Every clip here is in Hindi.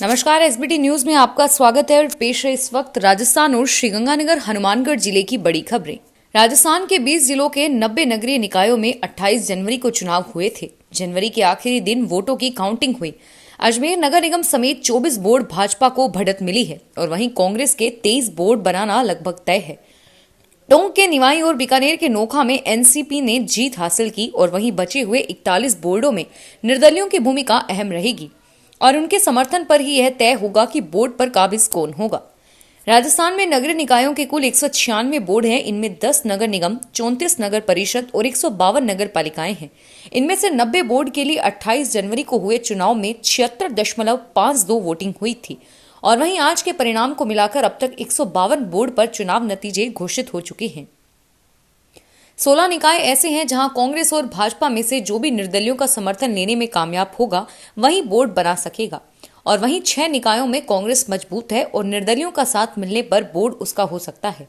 नमस्कार, एसबीटी न्यूज में आपका स्वागत है और पेश है इस वक्त राजस्थान और श्रीगंगानगर हनुमानगढ़ जिले की बड़ी खबरें। राजस्थान के 20 जिलों के 90 नगरीय निकायों में 28 जनवरी को चुनाव हुए थे। जनवरी के आखिरी दिन वोटों की काउंटिंग हुई। अजमेर नगर निगम समेत 24 बोर्ड भाजपा को बढ़त मिली है और वहीं कांग्रेस के 23 बोर्ड बनाना लगभग तय है। टोंक के निवाई और बीकानेर के नोखा में एनसीपी ने जीत हासिल की और वहीं बचे हुए 41 बोर्डों में निर्दलियों की भूमिका अहम रहेगी और उनके समर्थन पर ही यह तय होगा कि बोर्ड पर काबिज कौन होगा। राजस्थान में नगरीय निकायों के कुल 196 बोर्ड हैं। इनमें 10 नगर निगम, 34 नगर परिषद और 152 नगर पालिकाएं हैं। इनमें से 90 बोर्ड के लिए 28 जनवरी को हुए चुनाव में 76.52 वोटिंग हुई थी और वहीं आज के परिणाम को मिलाकर अब तक 152 बोर्ड पर चुनाव नतीजे घोषित हो चुके हैं। 16 निकाय ऐसे हैं जहां कांग्रेस और भाजपा में से जो भी निर्दलियों का समर्थन लेने में कामयाब होगा वही बोर्ड बना सकेगा और वहीं 6 निकायों में कांग्रेस मजबूत है और निर्दलियों का साथ मिलने पर बोर्ड उसका हो सकता है।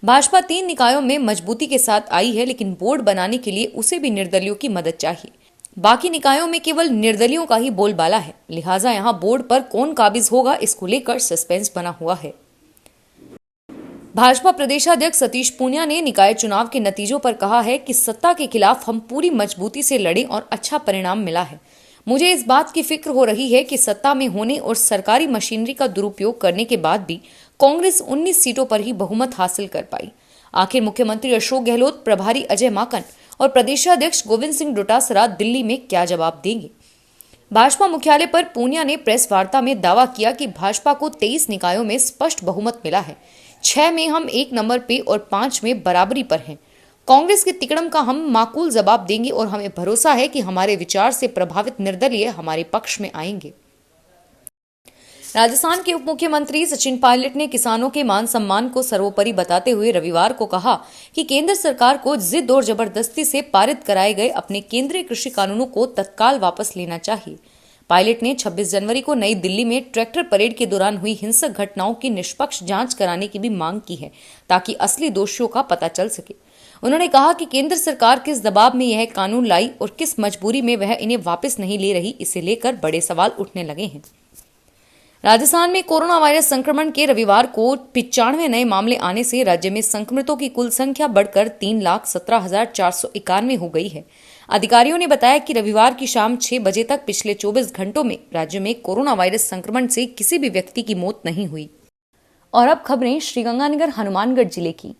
भाजपा 3 निकायों में मजबूती के साथ आई है, लेकिन बोर्ड बनाने के लिए उसे भी निर्दलियों की मदद चाहिए। बाकी निकायों में केवल निर्दलियों का ही बोलबाला है, लिहाजा यहाँ बोर्ड पर कौन काबिज होगा इसको लेकर सस्पेंस बना हुआ है। भाजपा प्रदेशाध्यक्ष सतीश पूनिया ने निकाय चुनाव के नतीजों पर कहा है कि सत्ता के खिलाफ हम पूरी मजबूती से लड़े और अच्छा परिणाम मिला है। मुझे इस बात की फिक्र हो रही है कि सत्ता में होने और सरकारी मशीनरी का दुरुपयोग करने के बाद भी कांग्रेस 19 सीटों पर ही बहुमत हासिल कर पाई। आखिर मुख्यमंत्री अशोक गहलोत, प्रभारी अजय माकन और प्रदेशाध्यक्ष गोविंद सिंह डोटासरा दिल्ली में क्या जवाब देंगे। भाजपा मुख्यालय पर पूनिया ने प्रेस वार्ता में दावा किया कि भाजपा को 23 निकायों में स्पष्ट बहुमत मिला है। 6 में हम 1 नंबर पे और 5 में बराबरी पर हैं। कांग्रेस के तिकड़म का हम माकूल जवाब देंगे और हमें भरोसा है कि हमारे विचार से प्रभावित निर्दलीय हमारे पक्ष में आएंगे। राजस्थान के उप मुख्यमंत्री सचिन पायलट ने किसानों के मान सम्मान को सर्वोपरि बताते हुए रविवार को कहा कि केंद्र सरकार को जिद और जबरदस्ती से पारित कराए गए अपने केंद्रीय कृषि कानूनों को तत्काल वापस लेना चाहिए। पायलट ने 26 जनवरी को नई दिल्ली में ट्रैक्टर परेड के दौरान हुई हिंसक घटनाओं की निष्पक्ष जांच कराने की भी मांग की है ताकि असली दोषियों का पता चल सके। उन्होंने कहा कि केंद्र सरकार किस दबाव में यह कानून लाई और किस मजबूरी में वह इन्हें वापस नहीं ले रही, इसे लेकर बड़े सवाल उठने लगे हैं। राजस्थान में कोरोना वायरस संक्रमण के रविवार को 95 नए मामले आने से राज्य में संक्रमितों की कुल संख्या बढ़कर 3,17,491 हो गई है। अधिकारियों ने बताया कि रविवार की शाम 6 बजे तक पिछले 24 घंटों में राज्य में कोरोना वायरस संक्रमण से किसी भी व्यक्ति की मौत नहीं हुई। और अब खबरें श्रीगंगानगर हनुमानगढ़ जिले की।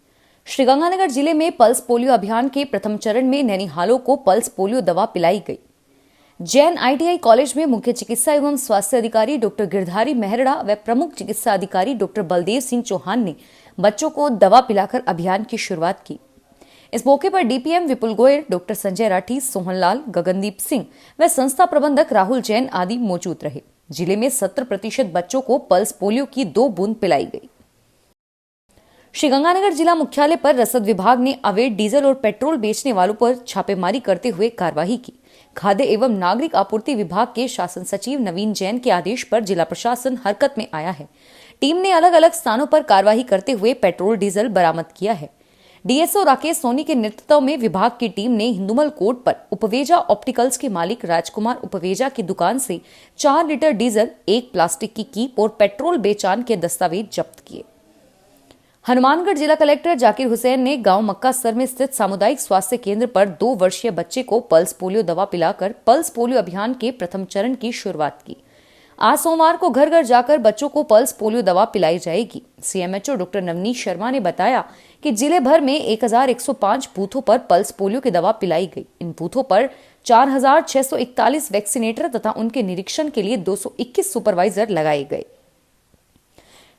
श्रीगंगानगर जिले में पल्स पोलियो अभियान के प्रथम चरण में नैनीहालों को पल्स पोलियो दवा पिलाई गई। जैन आईटीआई कॉलेज में मुख्य चिकित्सा एवं स्वास्थ्य अधिकारी डॉक्टर गिरधारी मेहरड़ा व प्रमुख चिकित्सा अधिकारी डॉक्टर बलदेव सिंह चौहान ने बच्चों को दवा पिलाकर अभियान की शुरुआत की। इस मौके पर डीपीएम विपुल गोयल, डॉक्टर संजय राठी, सोहनलाल, गगनदीप सिंह व संस्था प्रबंधक राहुल जैन आदि मौजूद रहे। जिले में 70% बच्चों को पल्स पोलियो की 2 बूंद पिलाई गई। श्रीगंगानगर जिला मुख्यालय पर रसद विभाग ने अवैध डीजल और पेट्रोल बेचने वालों पर छापेमारी करते हुए कार्रवाई की। खाद्य एवं नागरिक आपूर्ति विभाग के शासन सचिव नवीन जैन के आदेश पर जिला प्रशासन हरकत में आया है। टीम ने अलग अलग स्थानों पर कार्रवाई करते हुए पेट्रोल डीजल बरामद किया है। डीएसओ राकेश सोनी के नेतृत्व में विभाग की टीम ने हिंदुमल कोर्ट पर उपवेजा ऑप्टिकल्स के मालिक राजकुमार उपवेजा की दुकान से 4 लीटर डीजल, 1 प्लास्टिक की कीप और पेट्रोल बेचान के दस्तावेज जब्त किए। हनुमानगढ़ जिला कलेक्टर जाकिर हुसैन ने गांव मक्कासर में स्थित सामुदायिक स्वास्थ्य केंद्र पर 2 वर्षीय बच्चे को पल्स पोलियो दवा पिलाकर पल्स पोलियो अभियान के प्रथम चरण की शुरुआत की। आज सोमवार को घर घर जाकर बच्चों को पल्स पोलियो दवा पिलाई जाएगी। सीएमएचओ डॉक्टर नवनीत शर्मा ने बताया कि जिले भर में 1105 बूथों पर पल्स पोलियो की दवा पिलाई गई। इन बूथों पर 4641 वैक्सीनेटर तथा उनके निरीक्षण के लिए 221 सुपरवाइजर लगाए गए।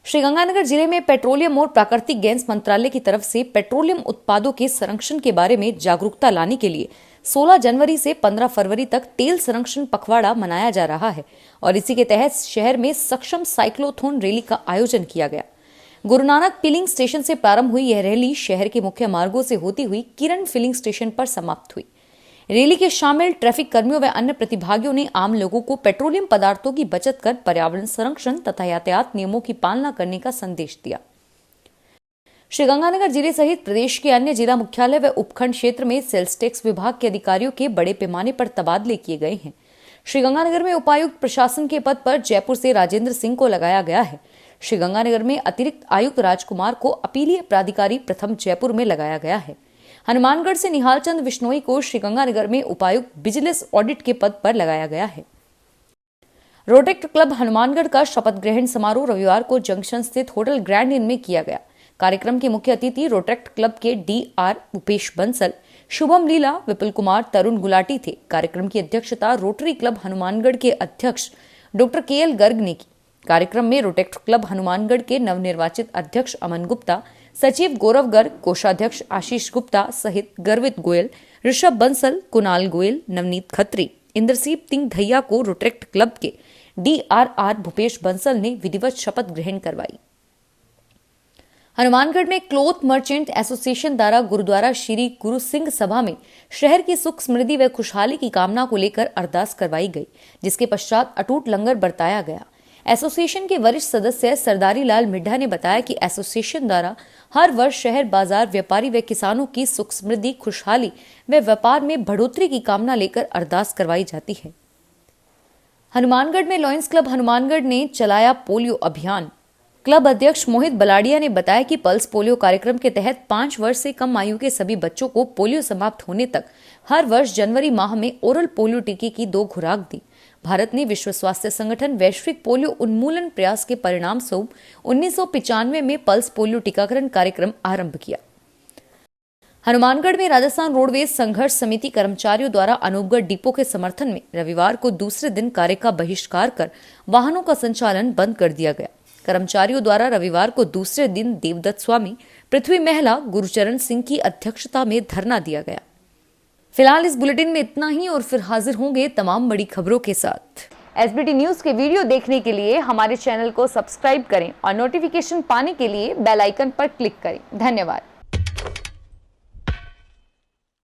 श्रीगंगानगर जिले में पेट्रोलियम और प्राकृतिक गैस मंत्रालय की तरफ से पेट्रोलियम उत्पादों के संरक्षण के बारे में जागरूकता लाने के लिए 16 जनवरी से 15 फरवरी तक तेल संरक्षण पखवाड़ा मनाया जा रहा है और इसी के तहत शहर में सक्षम साइक्लोथॉन रैली का आयोजन किया गया। गुरु नानक फिलिंग स्टेशन से प्रारंभ हुई यह रैली शहर के मुख्य मार्गों से होती हुई किरण फिलिंग स्टेशन पर समाप्त हुई। रैली के शामिल ट्रैफिक कर्मियों व अन्य प्रतिभागियों ने आम लोगों को पेट्रोलियम पदार्थों की बचत कर पर्यावरण संरक्षण तथा यातायात नियमों की पालना करने का संदेश दिया। श्रीगंगानगर जिले सहित प्रदेश के अन्य जिला मुख्यालय व उपखंड क्षेत्र में सेल्स टैक्स विभाग के अधिकारियों के बड़े पैमाने पर तबादले किए गए हैं। श्रीगंगानगर में उपायुक्त प्रशासन के पद पर जयपुर से राजेंद्र सिंह को लगाया गया है। श्रीगंगानगर में अतिरिक्त आयुक्त राजकुमार को अपीलीय प्राधिकारी प्रथम जयपुर में लगाया गया है। हनुमानगढ़ से निहाल चंद विश्नोई को श्रीगंगानगर में उपायुक्त विजिलेंस ऑडिट के पद पर लगाया गया है। रोटरी क्लब हनुमानगढ़ का शपथ ग्रहण समारोह रविवार को जंक्शन स्थित होटल ग्रैंड इन में किया गया। कार्यक्रम के मुख्य अतिथि रोटरी क्लब के DR उपेश बंसल, शुभम लीला, विपुल कुमार, तरुण गुलाटी थे। कार्यक्रम की अध्यक्षता रोटरी क्लब हनुमानगढ़ के अध्यक्ष डॉक्टर KL गर्ग ने की। कार्यक्रम में रोटरी क्लब हनुमानगढ़ के नवनिर्वाचित अध्यक्ष अमन गुप्ता, सचिव गौरव गर्ग, कोषाध्यक्ष आशीष गुप्ता सहित गर्वित गोयल, ऋषभ बंसल, कुणाल गोयल, नवनीत खत्री, इंद्रसीप सिंह धैया को रोटरी क्लब के DRR भूपेश बंसल ने विधिवत शपथ ग्रहण करवाई। हनुमानगढ़ में क्लॉथ मर्चेंट एसोसिएशन द्वारा गुरुद्वारा श्री गुरु सिंह सभा में शहर की सुख समृद्धि व खुशहाली की कामना को लेकर अरदास करवाई गई, जिसके पश्चात अटूट लंगर बरताया गया। एसोसिएशन के वरिष्ठ सदस्य सरदारी लाल मिड्ढा ने बताया कि एसोसिएशन द्वारा हर वर्ष शहर, बाजार, व्यापारी व किसानों की सुख समृद्धि, खुशहाली व व्यापार में बढ़ोतरी की कामना लेकर अरदास करवाई जाती है। हनुमानगढ़ में लॉयंस क्लब हनुमानगढ़ ने चलाया पोलियो अभियान। क्लब अध्यक्ष मोहित बलाडिया ने बताया कि पल्स पोलियो कार्यक्रम के तहत 5 वर्ष से कम आयु के सभी बच्चों को पोलियो समाप्त होने तक हर वर्ष जनवरी माह में ओरल पोलियो टीके की 2 खुराक दी। भारत ने विश्व स्वास्थ्य संगठन वैश्विक पोलियो उन्मूलन प्रयास के परिणाम स्वरूप 1995 में पल्स पोलियो टीकाकरण कार्यक्रम आरंभ किया। हनुमानगढ़ में राजस्थान रोडवेज संघर्ष समिति कर्मचारियों द्वारा अनूपगढ़ डिपो के समर्थन में रविवार को दूसरे दिन कार्य का बहिष्कार कर वाहनों का संचालन बंद कर दिया गया। कर्मचारियों द्वारा रविवार को दूसरे दिन देवदत्त स्वामी, पृथ्वी महला, गुरुचरण सिंह की अध्यक्षता में धरना दिया गया। फिलहाल इस बुलेटिन में इतना ही और फिर हाजिर होंगे तमाम बड़ी खबरों के साथ। SBT न्यूज के वीडियो देखने के लिए हमारे चैनल को सब्सक्राइब करें और नोटिफिकेशन पाने के लिए बेल आइकन पर क्लिक करें। धन्यवाद।